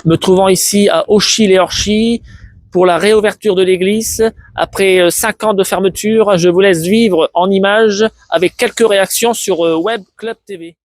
me trouvant ici à Auchy-les-Orchies pour la réouverture de l'église. Après 5 ans de fermeture, je vous laisse vivre en images avec quelques réactions sur Web Club TV.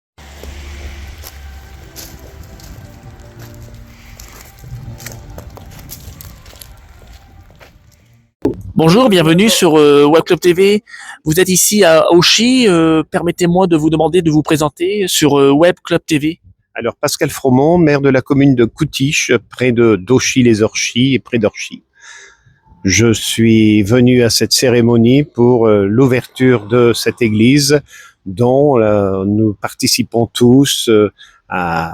Bonjour, bienvenue sur Web Club TV. Vous êtes ici à Auchy. Permettez-moi de vous demander de vous présenter sur Web Club TV. Alors, Pascal Fromont, maire de la commune de Coutiche, près d'Auchy-les-Orchies et près d'Orchies. Je suis venu à cette cérémonie pour l'ouverture de cette église dont nous participons tous à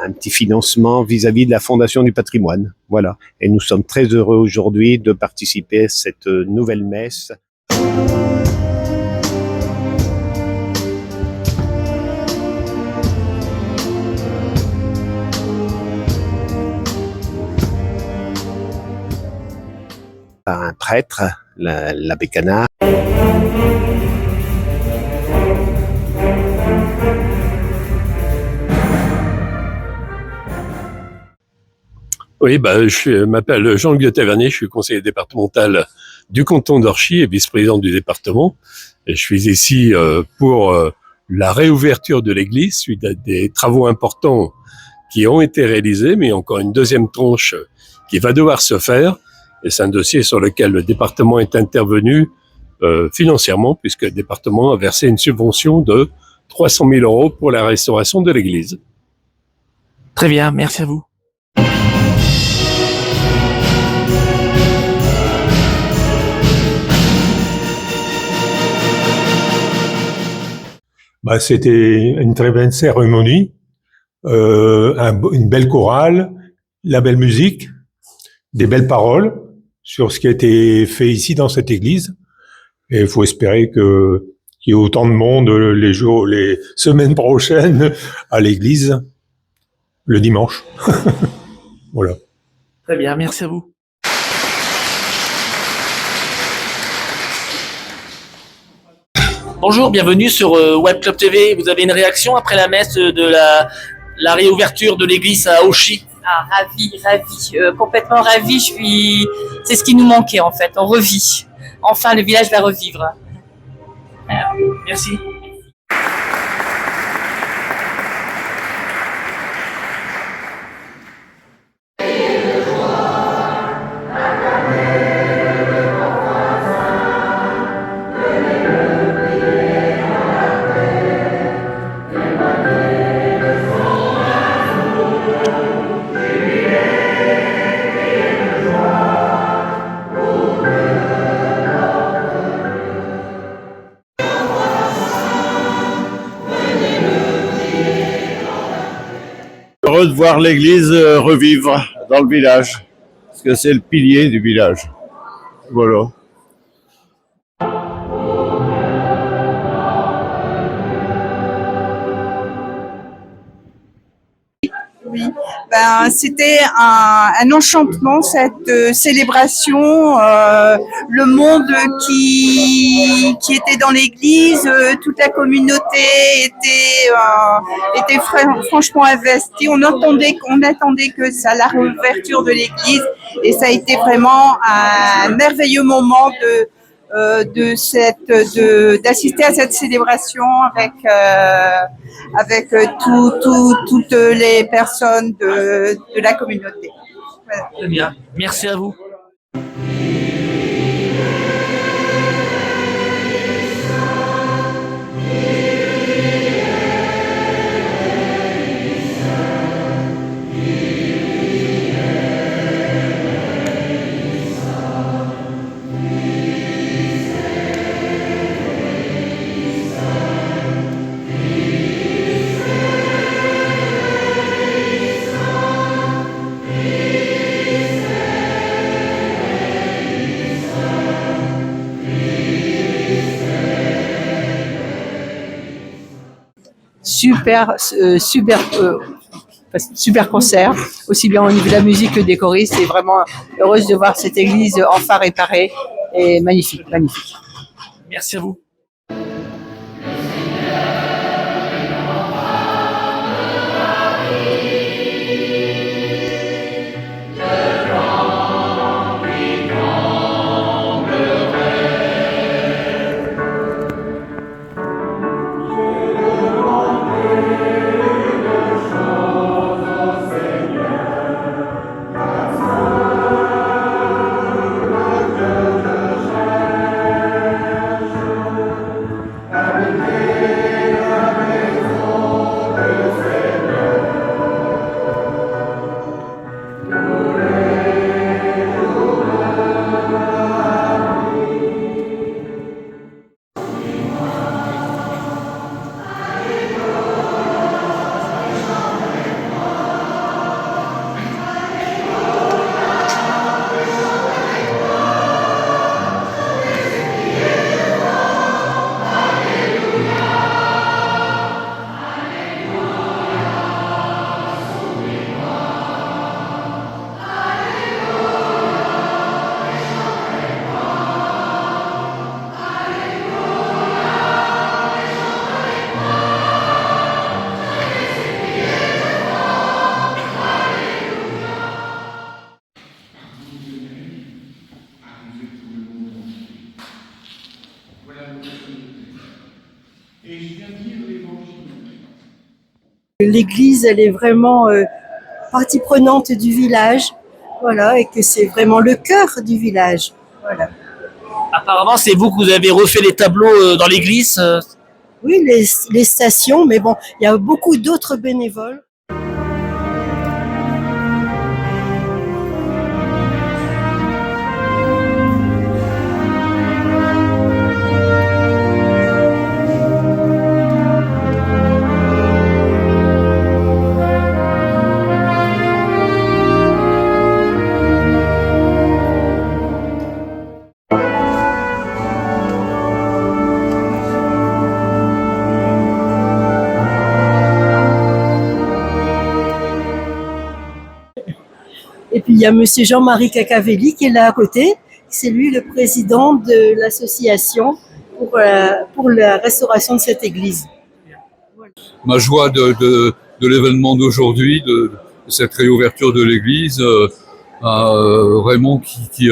un petit financement vis-à-vis de la Fondation du patrimoine. Voilà. Et nous sommes très heureux aujourd'hui de participer à cette nouvelle messe. Par un prêtre, l'abbé Canard. Oui, je m'appelle Jean-Luc Tavernier, je suis conseiller départemental du canton d'Orchies et vice-président du département. Et je suis ici pour la réouverture de l'église suite à des travaux importants qui ont été réalisés, mais encore une deuxième tranche qui va devoir se faire. Et c'est un dossier sur lequel le département est intervenu financièrement, puisque le département a versé une subvention de 300 000 € pour la restauration de l'église. Très bien, merci à vous. C'était une très belle cérémonie, une belle chorale, la belle musique, des belles paroles sur ce qui a été fait ici dans cette église. Et il faut espérer qu'il y ait autant de monde les semaines prochaines à l'église, le dimanche. Voilà. Très bien, merci à vous. Bonjour, bienvenue sur Web Club TV. Vous avez une réaction après la messe de la réouverture de l'église à Auchy? Ravi, complètement ravi. C'est ce qui nous manquait en fait. On revit. Enfin, le village va revivre. Merci. Heureux de voir l'église revivre dans le village, parce que c'est le pilier du village. Voilà. Oui, c'était un enchantement cette célébration, le monde qui était dans l'église, toute la communauté était franchement investie. On attendait que ça, la réouverture de l'église, et ça a été vraiment un merveilleux moment d'assister à cette célébration avec toutes les personnes de la communauté. Voilà. Très bien, merci à vous. Super concert, aussi bien au niveau de la musique que des choristes. Et vraiment heureuse de voir cette église enfin réparée et magnifique. Merci à vous. L'église, elle est vraiment partie prenante du village, voilà, et que c'est vraiment le cœur du village, voilà. Apparemment, c'est vous que vous avez refait les tableaux dans l'église. Oui, les stations, mais bon, il y a beaucoup d'autres bénévoles. Et puis il y a Monsieur Jean-Marie Cacavelli qui est là à côté. C'est lui le président de l'association pour la restauration de cette église. Ma joie de l'événement d'aujourd'hui, de cette réouverture de l'église, vraiment qui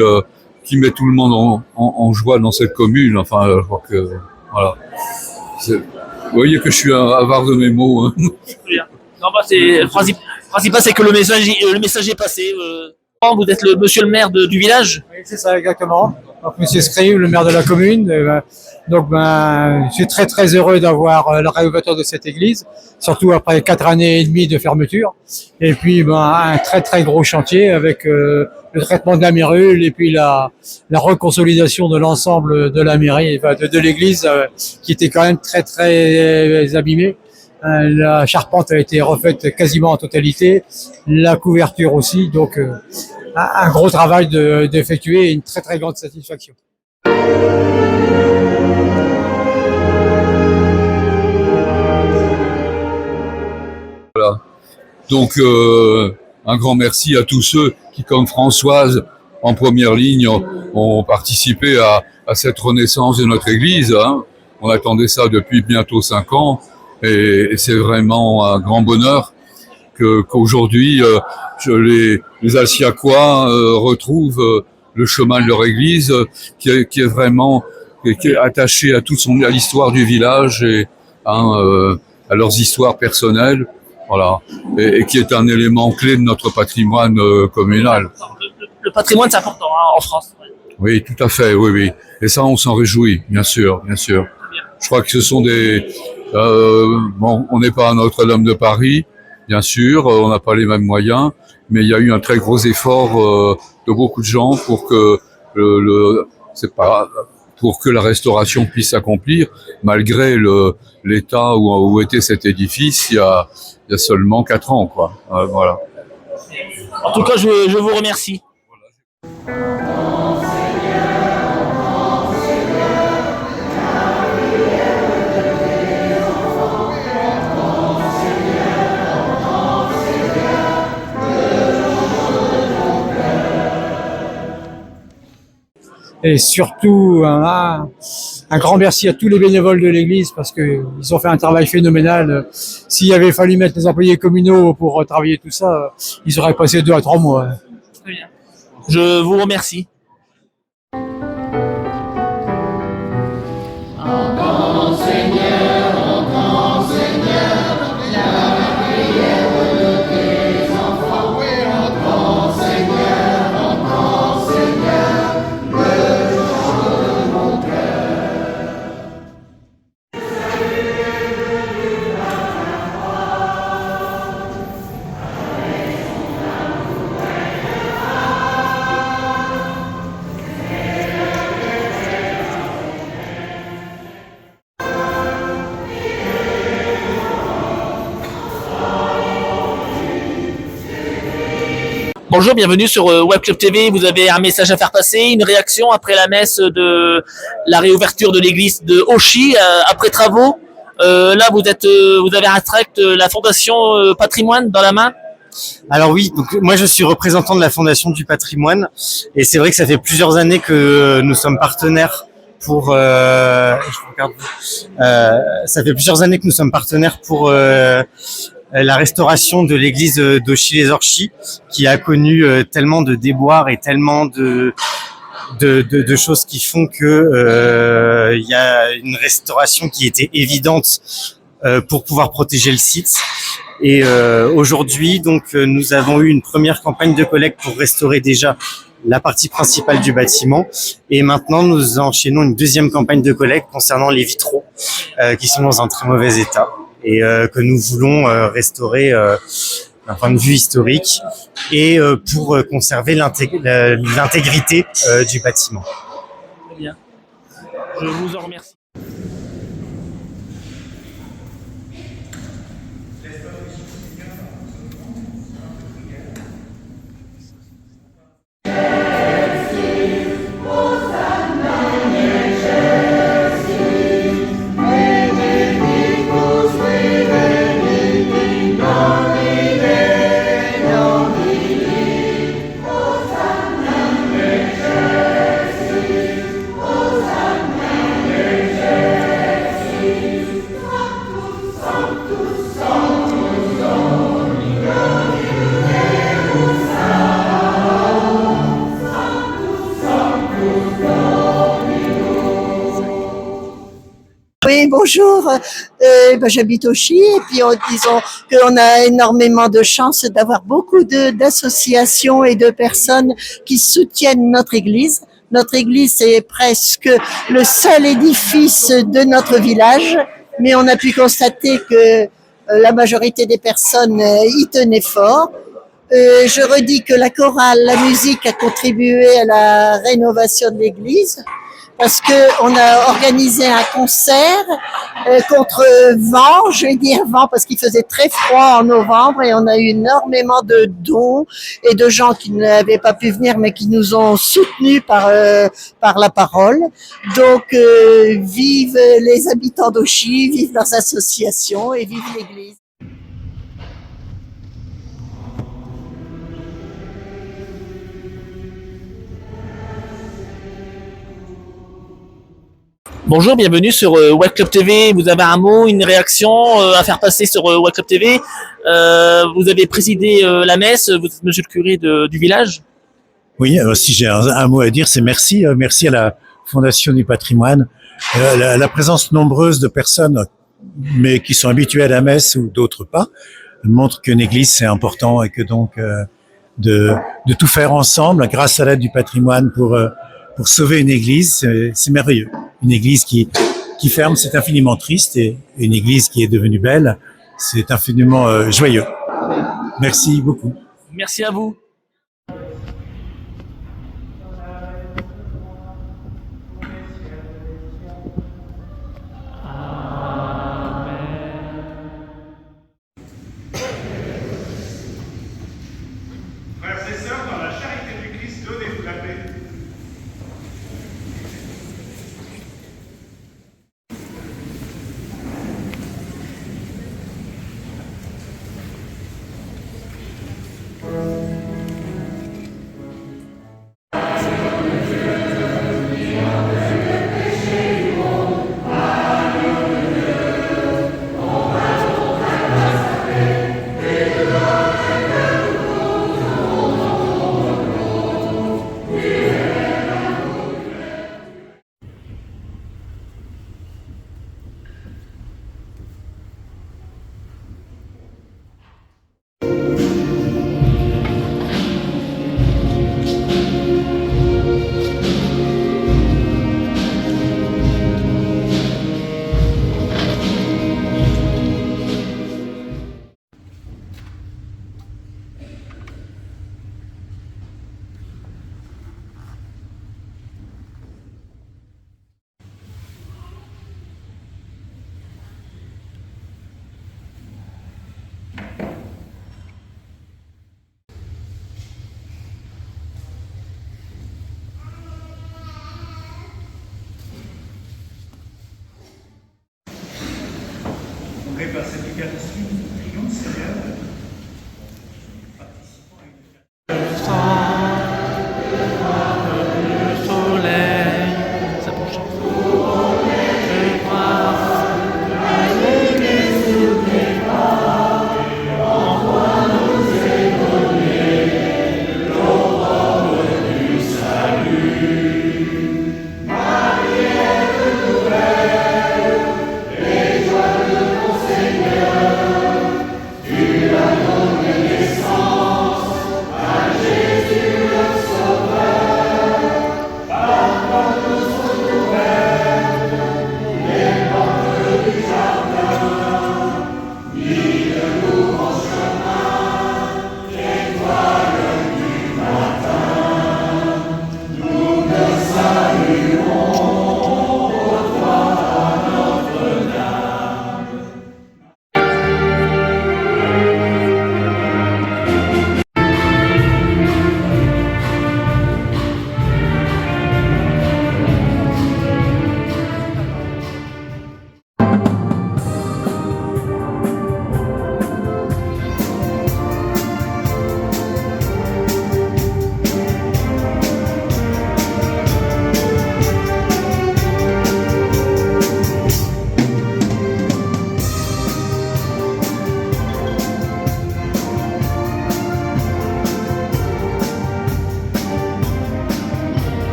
met tout le monde en joie dans cette commune. Enfin, je crois que voilà. Vous voyez que je suis avare de mes mots. Hein. Non, bah, c'est le principal, c'est que le message est passé. Vous êtes monsieur le maire du village. Oui, c'est ça, exactement. Donc, monsieur Scrive, le maire de la commune. Je suis très, très heureux d'avoir la réouverture de cette église, surtout après 4 années et demie de fermeture. Et puis, un très, très gros chantier avec le traitement de la mérule et puis la reconsolidation de l'ensemble de la mairie, de l'église, qui était quand même très, très abîmée. La charpente a été refaite quasiment en totalité, la couverture aussi, donc un gros travail d'effectuer et une très très grande satisfaction. Voilà. Donc un grand merci à tous ceux qui, comme Françoise, en première ligne, ont participé à cette renaissance de notre église. Hein. On attendait ça depuis bientôt 5 ans. Et c'est vraiment un grand bonheur qu'aujourd'hui les Alciacois retrouvent le chemin de leur église qui est vraiment qui est attaché à à l'histoire du village et à leurs histoires personnelles, voilà, et qui est un élément clé de notre patrimoine communal. Le patrimoine, c'est important en France. Oui, tout à fait, oui. Et ça, on s'en réjouit, bien sûr. Je crois que ce sont on n'est pas à Notre-Dame de Paris, bien sûr, on n'a pas les mêmes moyens, mais il y a eu un très gros effort de beaucoup de gens pour que pour que la restauration puisse s'accomplir, malgré l'état où était cet édifice il y a seulement 4 ans, quoi. Voilà. En tout cas, je vous remercie. Et surtout, un grand merci à tous les bénévoles de l'église parce que ils ont fait un travail phénoménal. S'il avait fallu mettre les employés communaux pour travailler tout ça, ils auraient passé 2 à 3 mois. Très bien. Je vous remercie. Bonjour, bienvenue sur Web Club TV. Vous avez un message à faire passer, une réaction après la messe de la réouverture de l'église de Auchy après travaux. Là, vous avez un tract, la Fondation Patrimoine dans la main. Alors oui, donc moi je suis représentant de la Fondation du Patrimoine et c'est vrai que ça fait plusieurs années que nous sommes partenaires pour ça fait plusieurs années que nous sommes partenaires pour la restauration de l'église d'Auchy-les-Orchies, qui a connu tellement de déboires et tellement de choses qui font que il y a une restauration qui était évidente pour pouvoir protéger le site. Et aujourd'hui, donc, nous avons eu une première campagne de collecte pour restaurer déjà la partie principale du bâtiment. Et maintenant, nous enchaînons une deuxième campagne de collecte concernant les vitraux qui sont dans un très mauvais état et que nous voulons restaurer d'un point de vue historique et pour conserver l'intégrité du bâtiment. Très bien. Je vous en remercie. Oui, bonjour. J'habite au Chi et puis disons qu'on a énormément de chance d'avoir beaucoup d'associations et de personnes qui soutiennent notre église. Notre église est presque le seul édifice de notre village, mais on a pu constater que la majorité des personnes y tenaient fort. Je redis que la chorale, la musique a contribué à la rénovation de l'église, parce que on a organisé un concert contre vent, je vais dire vent parce qu'il faisait très froid en novembre et on a eu énormément de dons et de gens qui n'avaient pas pu venir mais qui nous ont soutenus par la parole. Donc vive les habitants d'Auchy, vive leurs associations et vive l'église. Bonjour, bienvenue sur Web Club TV. Vous avez un mot, une réaction à faire passer sur Web Club TV. Vous avez présidé la messe, vous êtes monsieur le curé du village. Oui, si j'ai un mot à dire, c'est merci. Merci à la Fondation du patrimoine. La présence nombreuse de personnes, mais qui sont habituées à la messe ou d'autres pas, montre qu'une église c'est important et que donc de tout faire ensemble grâce à l'aide du patrimoine pour sauver une église, c'est merveilleux. Une église qui ferme, c'est infiniment triste, et une église qui est devenue belle, c'est infiniment joyeux. Merci beaucoup. Merci à vous. Frères et sœurs, dans la charité du Christ, donnez-vous la paix.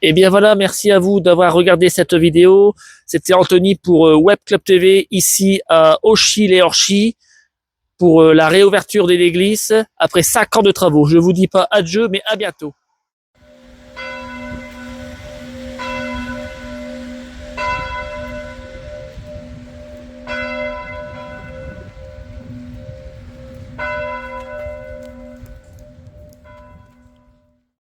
Et bien voilà, merci à vous d'avoir regardé cette vidéo. C'était Anthony pour Web Club TV ici à Auchy-les-Orchies pour la réouverture de l'église après 5 ans de travaux. Je vous dis pas adieu, mais à bientôt.